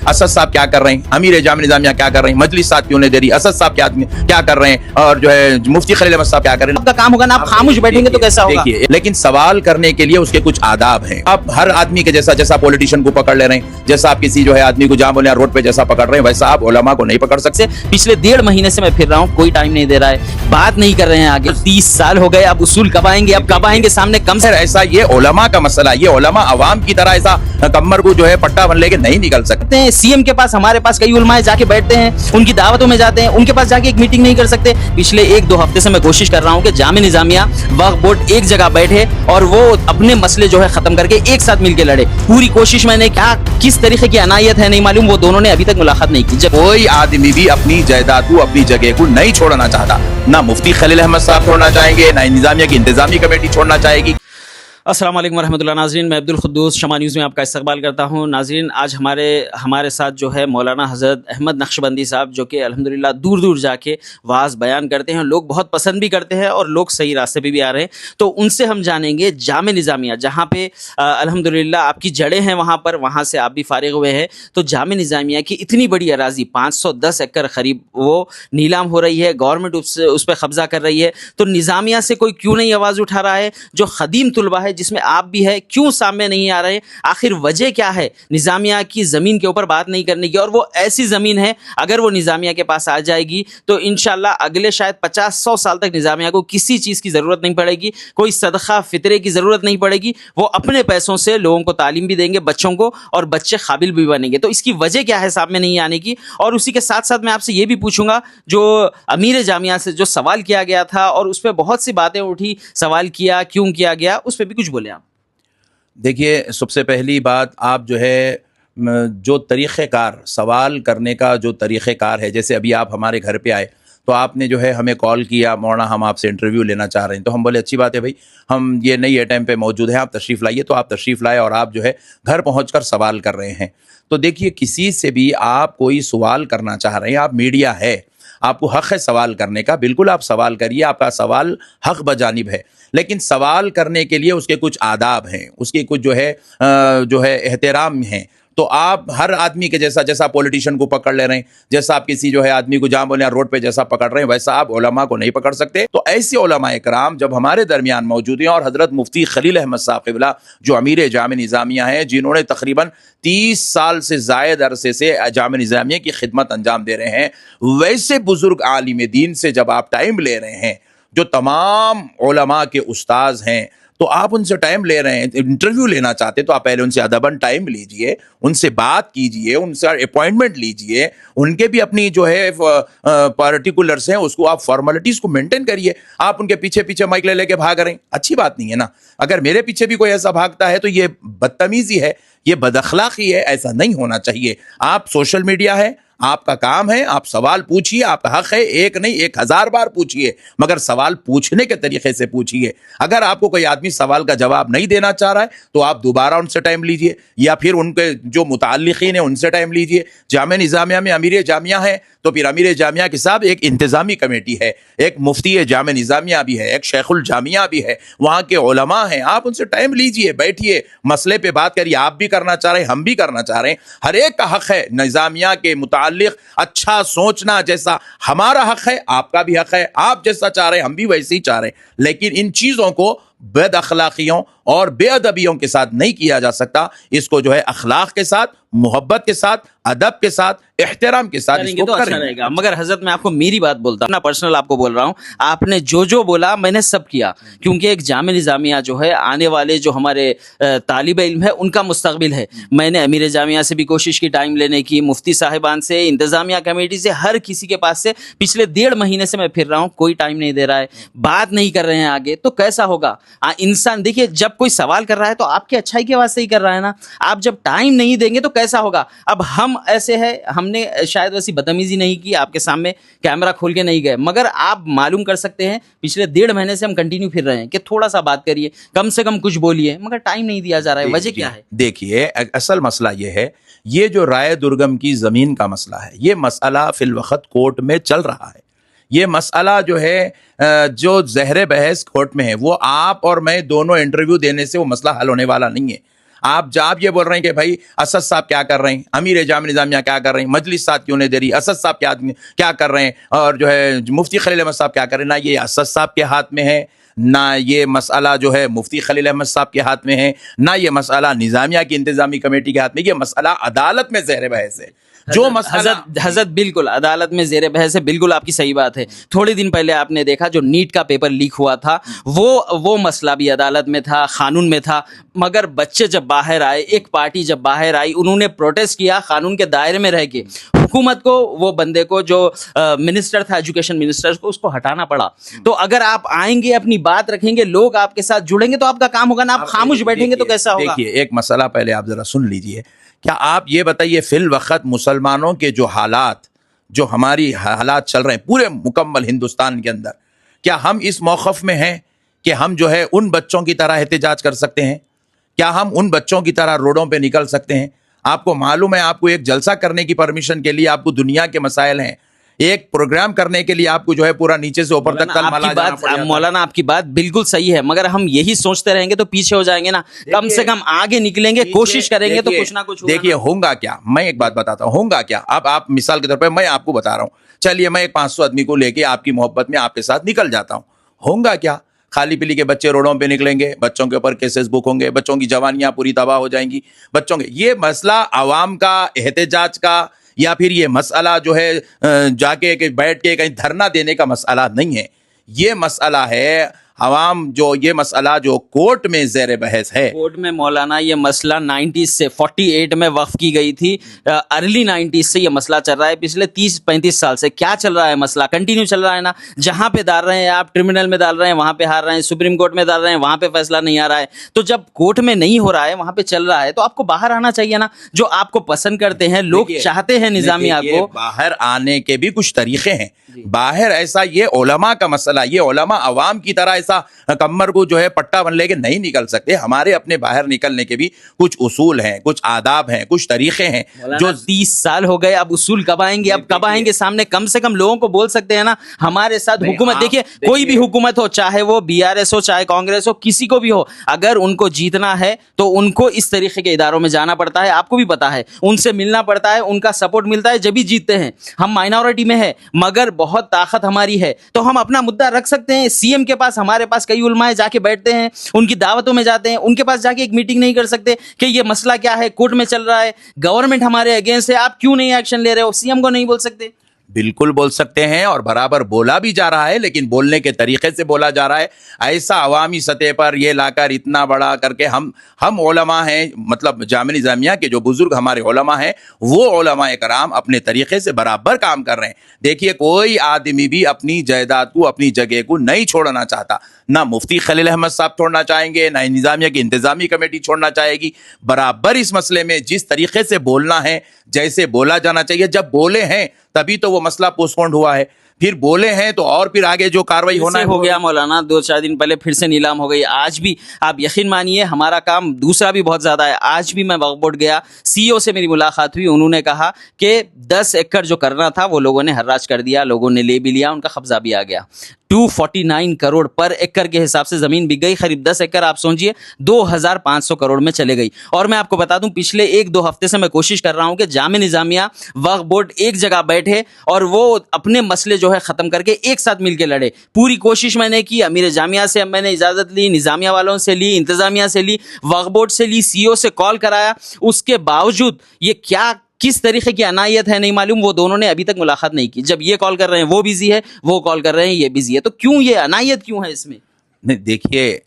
اسد صاحب کیا کر رہے ہیں, امیر جامع نظامیہ کیا کر رہے ہیں, مجلس ساتھ کیوں نہیں دے رہی, اسد صاحب کیا کر رہے ہیں, اور جو ہے مفتی خلیل احمد صاحب کیا کر رہے ہیں. آپ کا کام ہوگا نا, آپ خاموش بیٹھیں گے تو کیسا ہوگا؟ دیکھیے, لیکن سوال کرنے کے لیے اس کے کچھ آداب ہیں. آپ ہر آدمی کے جیسا پولیٹیشین کو پکڑ لے رہے ہیں, جیسا آپ کسی جو ہے آدمی کو جہاں بولے روڈ پہ جیسا پکڑ رہے ہیں, ویسا آپ علماء کو نہیں پکڑ سکتے. پچھلے 1.5 مہینے سے میں پھر رہا ہوں, کوئی ٹائم نہیں دے رہا ہے, بات نہیں کر رہے ہیں آگے. 30 سال ہو گئے, اب اصول کب آئیں گے, اب کب آئیں گے سامنے؟ کم سے ایسا یہ علماء کا مسئلہ, یہ علماء عوام کی طرح ایسا کمر کو جو ہے پٹا بن لے کے نہیں نکل سکتے ہیں. سی ایم کے پاس, ہمارے پاس کئی علماء جا کے بیٹھتے ہیں, ان کی دعوتوں میں جاتے ہیں, ان کے پاس جا کے ایک میٹنگ نہیں کر سکتے. پچھلے 1-2 ہفتے سے میں کوشش کر رہا ہوں کہ جامع نظامیہ وقف بورڈ ایک جگہ بیٹھے اور وہ اپنے مسئلے جو ہے ختم کر کے ایک ساتھ مل کے لڑے. پوری کوشش میں نے کیا, کس طریقے کی عنایت ہے نہیں معلوم, وہ دونوں نے ابھی تک ملاقات نہیں کی. کوئی آدمی بھی اپنی جائیداد کو, اپنی جگہ کو نہیں چھوڑنا چاہتا. نہ مفتی خلیل احمد صاحب چھوڑنا چاہیں گے, نہ نظامیہ کی انتظامی کمیٹی چھوڑنا چاہے گی. السلام علیکم ورحمۃ اللہ. ناظرین, میں عبدالقدوس شمع نیوز میں آپ کا استقبال کرتا ہوں. ناظرین, آج ہمارے ساتھ جو ہے مولانا حضرت احمد نقشبندی صاحب, جو کہ الحمدللہ دور دور جا کے واعظ بیان کرتے ہیں, لوگ بہت پسند بھی کرتے ہیں اور لوگ صحیح راستے پہ بھی آ رہے ہیں. تو ان سے ہم جانیں گے جامع نظامیہ, جہاں پہ الحمدللہ آپ کی جڑیں ہیں, وہاں سے آپ بھی فارغ ہوئے ہیں. تو جامع نظامیہ کی اتنی بڑی اراضی 510 ایکڑ قریب وہ نیلام ہو رہی ہے, گورنمنٹ اس پہ قبضہ کر رہی ہے. تو نظامیہ سے کوئی کیوں نہیں آواز اٹھا رہا ہے؟ جو قدیم طلبہ ہے, جس میں آپ بھی ہے, کیوں سامنے نہیں آ رہے؟ آخر وجہ کیا ہے نظامیہ کی زمین کے اوپر بات نہیں کرنے کی؟ اور وہ ایسی زمین ہے, اگر وہ نظامیہ کے پاس آ جائے گی تو انشاءاللہ اگلے شاید 50-100 سال تک نظامیہ کو کسی چیز کی ضرورت نہیں پڑے گی, کوئی صدقہ فطرے کی ضرورت نہیں پڑے گی. وہ اپنے پیسوں سے لوگوں کو تعلیم بھی دیں گے, بچوں کو, اور بچے قابل بھی بنیں گے. تو اس کی وجہ کیا ہے سامنے نہیں آنے کی؟ اور اسی کے ساتھ ساتھ میں آپ سے یہ بھی پوچھوں گا, جو امیر جامعہ سے جو سوال کیا گیا تھا اور اس پہ بہت سی باتیں اٹھی, سوال کیا کیوں کیا گیا, اس پہ بھی کچھ بولے آپ. دیکھیے, سب سے پہلی بات, آپ جو ہے جو طریقہ کار سوال کرنے کا جو طریقہ کار ہے, جیسے ابھی آپ ہمارے گھر پہ آئے تو آپ نے جو ہے ہمیں کال کیا, مولانا ہم آپ سے انٹرویو لینا چاہ رہے ہیں. تو ہم بولے اچھی بات ہے بھائی, ہم یہ نہیں یہ ٹائم پہ موجود ہیں, آپ تشریف لائیے. تو آپ تشریف لائے اور آپ جو ہے گھر پہنچ کر سوال کر رہے ہیں. تو دیکھیے, کسی سے بھی آپ کوئی سوال کرنا چاہ رہے ہیں, آپ میڈیا ہے, آپ کو حق ہے سوال کرنے کا, بالکل آپ سوال کریے, آپ کا سوال حق بجانب ہے. لیکن سوال کرنے کے لیے اس کے کچھ آداب ہیں, اس کے کچھ جو ہے احترام ہیں. تو آپ ہر آدمی کے جیسا پولیٹیشین کو پکڑ لے رہے ہیں, جیسا آپ کسی جو ہے آدمی کو جہاں بولے روڈ پہ جیسا پکڑ رہے ہیں, ویسا آپ علماء کو نہیں پکڑ سکتے. تو ایسے علماء کرام جب ہمارے درمیان موجود ہیں, اور حضرت مفتی خلیل احمد صاحب قبلہ جو امیر جامع نظامیہ ہیں, جنہوں نے تقریباً 30 سال سے زائد عرصے سے جامع نظامیہ کی خدمت انجام دے رہے ہیں, ویسے بزرگ عالم دین سے جب آپ ٹائم لے رہے ہیں, جو تمام علماء کے استاذ ہیں, تو آپ ان سے ٹائم لے رہے ہیں, انٹرویو لینا چاہتے تو آپ پہلے ان سے ادباً ٹائم لیجئے, ان سے بات کیجئے, ان سے اپوائنٹمنٹ لیجئے. ان کے بھی اپنی جو ہے پارٹیکولرز ہیں, اس کو آپ فارمیلٹیز کو مینٹین کریے. آپ ان کے پیچھے مائک لے کے بھاگ رہے ہیں, اچھی بات نہیں ہے نا. اگر میرے پیچھے بھی کوئی ایسا بھاگتا ہے تو یہ بدتمیزی ہے, یہ بد اخلاقی ہے, ایسا نہیں ہونا چاہیے. آپ سوشل میڈیا ہے, آپ کا کام ہے, آپ سوال پوچھیے, آپ کا حق ہے, ایک نہیں 1000 بار پوچھیے, مگر سوال پوچھنے کے طریقے سے پوچھیے. اگر آپ کو کوئی آدمی سوال کا جواب نہیں دینا چاہ رہا ہے تو آپ دوبارہ ان سے ٹائم لیجئے, یا پھر ان کے جو متعلقین ہیں ان سے ٹائم لیجئے. جامع نظامیہ میں امیر جامعہ ہے, تو پھر امیر جامعہ کے ساتھ ایک انتظامی کمیٹی ہے, ایک مفتی جامع نظامیہ بھی ہے, ایک شیخ الجامعہ بھی ہے, وہاں کے علماء ہیں. آپ ان سے ٹائم لیجئے, بیٹھیے, مسئلے پہ بات کریے. آپ بھی کرنا چاہ رہے ہیں, ہم بھی کرنا چاہ رہے ہیں, ہر ایک کا حق ہے نظامیہ کے متعلق اچھا سوچنا. جیسا ہمارا حق ہے آپ کا بھی حق ہے, آپ جیسا چاہ رہے ہیں ہم بھی ویسے ہی چاہ رہے ہیں. لیکن ان چیزوں کو بد اخلاقیوں اور بے ادبیوں کے ساتھ نہیں کیا جا سکتا. اس کو جو ہے اخلاق کے ساتھ, محبت کے ساتھ, ادب کے ساتھ, احترام کے ساتھ اس کو تو اچھا رہے گا. مگر حضرت میں آپ کو میری بات بولتا ہوں, اپنا پرسنل آپ کو بول رہا ہوں, آپ نے جو بولا میں نے سب کیا, کیونکہ ایک جامع نظامیہ جو ہے آنے والے جو ہمارے طالب علم ہے ان کا مستقبل ہے. میں نے امیر جامعہ سے بھی کوشش کی ٹائم لینے کی, مفتی صاحبان سے, انتظامیہ کمیٹی سے, ہر کسی کے پاس سے پچھلے 1.5 مہینے سے میں پھر رہا ہوں, کوئی ٹائم نہیں دے رہا ہے, بات نہیں کر رہے ہیں آگے. تو کیسا ہوگا انسان؟ دیکھیے, جب کوئی سوال کر رہا ہے تو آپ کی اچھائی کے واسطے ہی کر رہا ہے نا. آپ جب ٹائم نہیں دیں گے تو کیسا ہوگا؟ اب ہم ایسے ہیں, ہم نے شاید ویسی بدتمیزی نہیں کی, آپ کے سامنے کیمرہ کھول کے نہیں گئے, مگر آپ معلوم کر سکتے ہیں پچھلے 1.5 مہینے سے ہم کنٹینیو پھر رہے ہیں کہ تھوڑا سا بات کریے, کم سے کم کچھ بولیے, مگر ٹائم نہیں دیا جا رہا ہے. وجہ کیا ہے؟ دیکھیے, اصل مسئلہ یہ ہے, یہ جو رائے درگم کی زمین کا مسئلہ ہے, یہ مسئلہ فی الوقت کورٹ میں چل رہا ہے. یہ مسئلہ جو ہے جو زہر بحث کورٹ میں ہے, وہ آپ اور میں دونوں انٹرویو دینے سے وہ مسئلہ حل ہونے والا نہیں ہے. آپ یہ بول رہے ہیں کہ بھائی اسد صاحب کیا کر رہے ہیں, امیر جامع نظامیہ کیا کر رہے ہیں, مجلس ساتھ کیوں نہیں دے رہی, اسد صاحب کیا کر رہے ہیں, اور جو ہے مفتی خلیل احمد صاحب کیا کر رہے ہیں. نہ یہ اسد صاحب کے ہاتھ میں ہے, نہ یہ مسئلہ جو ہے مفتی خلیل احمد صاحب کے ہاتھ میں ہے, نہ یہ مسئلہ نظامیہ کی انتظامی کمیٹی کے ہاتھ میں. یہ مسئلہ عدالت میں زیر بحث ہے. جو مسئلہ حضرت بالکل عدالت میں زیر بحث ہے, بالکل آپ کی صحیح بات ہے. تھوڑے دن پہلے آپ نے دیکھا جو نیٹ کا پیپر لیک ہوا تھا, وہ مسئلہ بھی عدالت میں تھا, قانون میں تھا, مگر بچے جب باہر آئے, ایک پارٹی جب باہر آئی, انہوں نے پروٹیسٹ کیا قانون کے دائرے میں رہ کے. حکومت کو, وہ بندے کو جو منسٹر تھا, ایجوکیشن منسٹر کو, اس کو ہٹانا پڑا. تو اگر آپ آئیں گے, اپنی بات رکھیں گے, لوگ آپ کے ساتھ جڑیں گے تو آپ کا کام ہوگا نا. آپ خاموش بیٹھیں گے تو کیسا ہوگا؟ دیکھیے ایک مسئلہ پہلے آپ ذرا سن لیجئے. کیا آپ یہ بتائیے فی الوقت مسلمانوں کے جو حالات, جو ہماری حالات چل رہے ہیں پورے مکمل ہندوستان کے اندر, کیا ہم اس موقف میں ہیں کہ ہم جو ہے ان بچوں کی طرح احتجاج کر سکتے ہیں؟ کیا ہم ان بچوں کی طرح روڈوں پہ نکل سکتے ہیں؟ آپ کو معلوم ہے, آپ کو ایک جلسہ کرنے کی پرمیشن کے لیے آپ کو دنیا کے مسائل ہیں, ایک پروگرام کرنے کے لیے آپ کو جو ہے پورا نیچے سے اوپر تک مولانا آپ کی بات بالکل صحیح ہے, مگر ہم یہی سوچتے رہیں گے تو پیچھے ہو جائیں گے نا. کم سے کم آگے نکلیں گے, کوشش کریں گے تو کچھ نہ کچھ. دیکھیے ہوگا کیا, میں ایک بات بتاتا ہوں, ہوگا کیا. اب آپ مثال کے طور پہ میں آپ کو بتا رہا ہوں, چلیے میں ایک 500 آدمی کو لے کے آپ کی محبت میں آپ کے ساتھ نکل جاتا ہوں. ہوگا کیا, خالی پلی کے بچے روڈوں پہ نکلیں گے, بچوں کے اوپر کیسز بک ہوں گے, بچوں کی جوانیاں پوری تباہ ہو جائیں گی, بچوں کے. یہ مسئلہ عوام کا احتجاج کا یا پھر یہ مسئلہ جو ہے جا کے بیٹھ کے کہیں دھرنا دینے کا مسئلہ نہیں ہے. یہ مسئلہ ہے عوام, جو یہ مسئلہ جو کورٹ میں زیر بحث ہے. کورٹ میں مولانا یہ مسئلہ 90s سے 48 میں وقف کی گئی تھی, ارلی 90s سے یہ مسئلہ چل رہا ہے, پچھلے 30-35 سال سے. کیا چل رہا ہے مسئلہ؟ کنٹینیو چل رہا ہے نا. جہاں پہ ڈال رہے ہیں آپ, ٹرمینل میں ڈال رہے ہیں, وہاں پہ ہار رہے ہیں, سپریم کورٹ میں ڈال رہے ہیں, وہاں پہ فیصلہ نہیں آ رہا ہے. تو جب کورٹ میں نہیں ہو رہا ہے, وہاں پہ چل رہا ہے, تو آپ کو باہر آنا چاہیے نا. جو آپ کو پسند کرتے ہیں لوگ, چاہتے ہیں نظامیہ کو. باہر آنے کے بھی کچھ طریقے ہیں. باہر ایسا, یہ علماء کا مسئلہ, یہ علماء عوام کی طرح ایسا کمر کو جو ہے پٹا بن لے کے نہیں نکل سکتے. ہمارے اپنے باہر نکلنے کے بھی کچھ اصول ہیں, کچھ آداب ہیں, کچھ طریقے ہیں. جو 30 سال ہو گئے, اب اصول کب آئیں گے؟ اب کب آئیں گے سامنے؟ کم سے کم لوگوں کو بول سکتے ہیں نا ہمارے ساتھ حکومت. دیکھیے کوئی بھی حکومت ہو, چاہے وہ BRS ہو, چاہے کانگریس ہو, کسی کو بھی ہو, اگر ان کو جیتنا ہے تو ان کو اس طریقے کے اداروں میں جانا پڑتا ہے. آپ کو بھی پتا ہے, ان سے ملنا پڑتا ہے, ان کا سپورٹ ملتا ہے, جب ہی جیتتے ہیں. ہم مائنورٹی میں ہے مگر بہت طاقت ہماری ہے, تو ہم اپنا مدعا رکھ سکتے ہیں. CM کے پاس, ہمارے پاس کئی علماء جا کے بیٹھتے ہیں, ان کی دعوتوں میں جاتے ہیں, ان کے پاس جا کے ایک میٹنگ نہیں کر سکتے کہ یہ مسئلہ کیا ہے, کورٹ میں چل رہا ہے, گورنمنٹ ہمارے اگینسٹ ہے, آپ کیوں نہیں ایکشن لے رہے ہو؟ CM کو نہیں بول سکتے؟ بالکل بول سکتے ہیں, اور برابر بولا بھی جا رہا ہے, لیکن بولنے کے طریقے سے بولا جا رہا ہے. ایسا عوامی سطح پر یہ لا کر اتنا بڑا کر کے ہم علماء ہیں, مطلب جامع نظامیہ کے جو بزرگ ہمارے علماء ہیں, وہ علماء کرام اپنے طریقے سے برابر کام کر رہے ہیں. دیکھیے کوئی آدمی بھی اپنی جائیداد کو, اپنی جگہ کو نہیں چھوڑنا چاہتا. نہ مفتی خلیل احمد صاحب چھوڑنا چاہیں گے, نہ نظامیہ کی انتظامی کمیٹی چھوڑنا چاہے گی. برابر اس مسئلے میں جس طریقے سے بولنا ہے, جیسے بولا جانا چاہیے, جب بولے ہیں تبھی تو وہ مسئلہ پوسٹ پونڈ ہوا ہے. پھر بولے ہیں تو اور پھر آگے جو کاروائی ہونا ہے ہو گیا مولانا. 2-4 دن پہلے پھر سے نیلام ہو گئی. آج بھی آپ یقین مانیے ہمارا کام دوسرا بھی بہت زیادہ ہے. آج بھی میں وقف بورڈ گیا, CEO سے میری ملاقات ہوئی, انہوں نے کہا کہ 10 ایکڑ جو کرنا تھا وہ لوگوں نے حراج کر دیا, لوگوں نے لے بھی لیا, ان کا قبضہ بھی آ گیا. 249 کروڑ پر ایکڑ کے حساب سے زمین بک گئی. قریب 10 ایکڑ آپ سوچیے 2500 کروڑ میں چلے گئی. اور میں آپ کو بتا دوں پچھلے 1-2 ہفتے سے میں کوشش کر رہا ہوں کہ جامع نظامیہ وقف بورڈ ایک جگہ بیٹھے اور وہ اپنے مسئلے جو ہے ختم کر کے ایک ساتھ مل کے لڑے. پوری کوشش میں نے کی, امیر جامعہ سے میں نے اجازت لی, نظامیہ والوں سے لی, انتظامیہ سے لی, وقف بورڈ سے لی, CEO سے کال کرایا. اس کے باوجود یہ کس طریقے کی عنایت ہے نہیں معلوم, وہ دونوں نے ابھی تک ملاقات نہیں کی. جب یہ کال کر رہے ہیں وہ بزی ہے, وہ کال کر رہے ہیں یہ بزی ہے. تو کیوں یہ عنایت کیوں ہے اس میں؟ نہیں دیکھیے,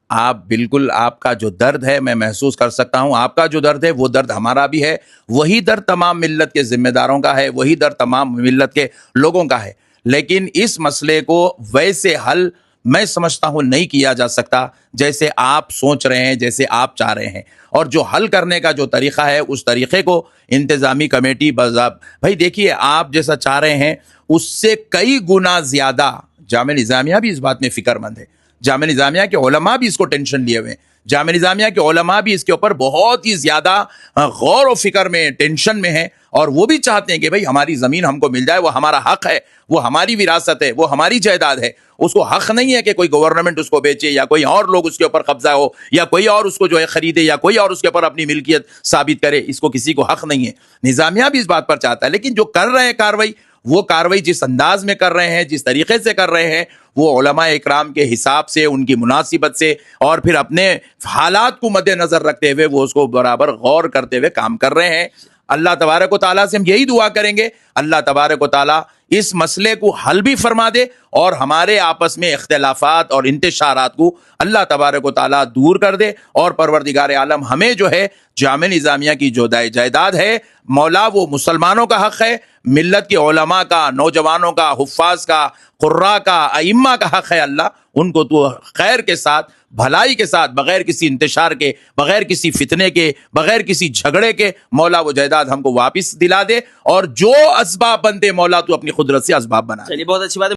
آپ بالکل, آپ کا جو درد ہے میں محسوس کر سکتا ہوں. آپ کا جو درد ہے وہ درد ہمارا بھی ہے. وہی درد تمام ملت کے ذمہ داروں کا ہے, وہی درد تمام ملت کے لوگوں کا ہے. لیکن اس مسئلے کو ویسے حل میں سمجھتا ہوں نہیں کیا جا سکتا جیسے آپ سوچ رہے ہیں, جیسے آپ چاہ رہے ہیں. اور جو حل کرنے کا جو طریقہ ہے اس طریقے کو انتظامی کمیٹی بھائی دیکھیے, آپ جیسا چاہ رہے ہیں اس سے کئی گنا زیادہ جامع نظامیہ بھی اس بات میں فکر مند ہے. جامع نظامیہ کے علماء بھی اس کو ٹینشن لیے ہوئے ہیں. جامعہ نظامیہ کے علماء بھی اس کے اوپر بہت ہی زیادہ غور و فکر میں، ٹینشن میں ہیں، اور وہ بھی چاہتے ہیں کہ بھئی ہماری زمین ہم کو مل جائے، وہ ہمارا حق ہے، وہ ہماری وراثت ہے، وہ ہماری جائیداد ہے. اس کو حق نہیں ہے کہ کوئی گورنمنٹ اس کو بیچے، یا کوئی اور لوگ اس کے اوپر قبضہ ہو، یا کوئی اور اس کو جو ہے خریدے، یا کوئی اور اس کے اوپر اپنی ملکیت ثابت کرے. اس کو کسی کو حق نہیں ہے. نظامیہ بھی اس بات پر چاہتا ہے، لیکن جو کر رہے ہیں کاروائی، وہ کاروائی جس انداز میں کر رہے ہیں، جس طریقے سے کر رہے ہیں، وہ علماء اکرام کے حساب سے، ان کی مناسبت سے، اور پھر اپنے حالات کو مد نظر رکھتے ہوئے وہ اس کو برابر غور کرتے ہوئے کام کر رہے ہیں. اللہ تبارک و تعالیٰ سے ہم یہی دعا کریں گے، اللہ تبارک و تعالیٰ اس مسئلے کو حل بھی فرما دے، اور ہمارے آپس میں اختلافات اور انتشارات کو اللہ تبارک و تعالیٰ دور کر دے، اور پروردگار عالم ہمیں جو ہے جامعہ نظامیہ کی جو جائیداد ہے مولا، وہ مسلمانوں کا حق ہے، ملت کے علماء کا، نوجوانوں کا، حفاظ کا، قراء کا، ائمہ کا حق ہے. اللہ ان کو تو خیر کے ساتھ، بھلائی کے ساتھ، بغیر کسی انتشار کے، بغیر کسی فتنے کے، بغیر کسی جھگڑے کے مولا وہ جائیداد ہم کو واپس دلا دے، اور جو اسباب بنتے مولا تو اپنی قدرت سے اسباب بنا دے. چلیے، بہت اچھی بات ہے.